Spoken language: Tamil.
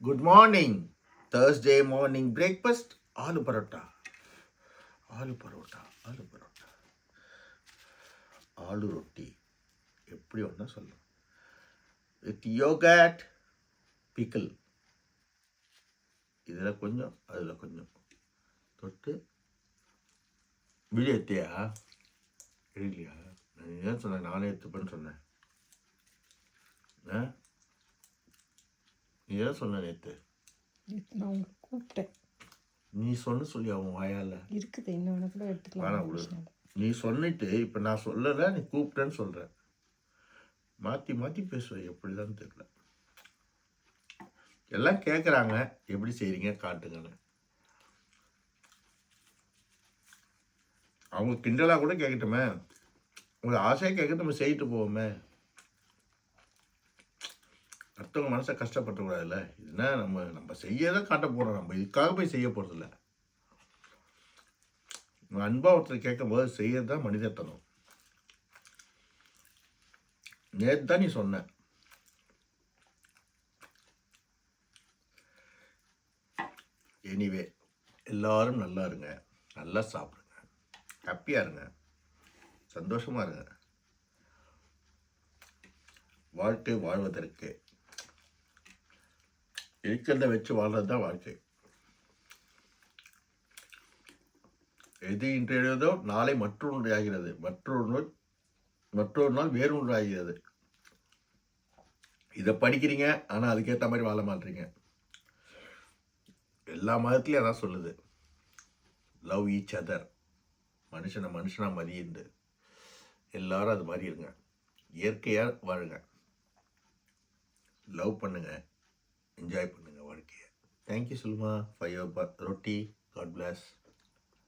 Good morning. Thursday morning breakfast aloo parotta. Aloo parotta, aloo parotta, aloo ரொட்டி, எப்படி ஒன்றா சொல்லலாம். வித் யோகட் பிக்கல். இதில் கொஞ்சம் அதில் கொஞ்சம் தொட்டு வீடியோ எடுத்தியா? இல்லையா? நான் ஏன் சொன்னேன், நானே எடுத்துப்பேன்னு சொன்னேன். நீ ஏன் சொன்ன நேற்று? நான் உங்களை கூப்பிட்டேன். நீ சொன்ன சொல்லி அவன் வாயால் இருக்குது, இன்னொன்று கூட எடுத்துக்கலாம். வேணாம் விடு. நீ சொன்னிட்டு இப்போ நான் சொல்லலை, நீ கூப்பிட்டேன்னு சொல்கிற. மாற்றி மாற்றி பேசுவேன், எப்படிதான் தெரியல. எல்லாம் கேட்குறாங்க, எப்படி செய்கிறீங்க காட்டுங்கன்னு. அவங்க கிண்டலாக கூட கேட்கட்டுமே, உங்களுக்கு ஆசையாக கேட்க நம்ம செய்யிட்டு போவோமே. அடுத்தவங்க மனசை கஷ்டப்படக்கூடாதுல்ல. இதுனா நம்ம செய்யதான் காட்ட போகிறோம், நம்ம இதுக்காக போய் செய்ய போகிறதில்ல. அன்பாக ஒருத்தர் கேட்கும்போது செய்யறது தான் மனிதத்தனம். நேற்று தான் நீ சொன்ன. எனிவே, எல்லாரும் நல்லா இருங்க, நல்லா சாப்பிடுங்க, ஹாப்பியாக இருங்க, சந்தோஷமாக இருங்க. வாழ்க்கை வாழ்வதற்கு இருக்கிறத வச்சு வாழ்றது தான் வாழ்க்கை. எது இன்றையதோ நாளை மற்றொன்று ஆகிறது, மற்றொரு நாள் வேறொன்று ஆகிறது. இதை படிக்கிறீங்க, ஆனால் அதுக்கேற்ற மாதிரி வாழ மாட்டீங்க. எல்லா மதத்துலையும் அதான் சொல்லுது, லவ் ஈச் அதர். மனுஷனா மதியுண்டு. எல்லாரும் அது மாதிரி இருங்க, இயற்கையாக வாழுங்க, லவ் பண்ணுங்க, என்ஜாய் பண்ணுங்க வாழ்க்கையை. தேங்க்யூ சொல்லுமா for your roti. God plus.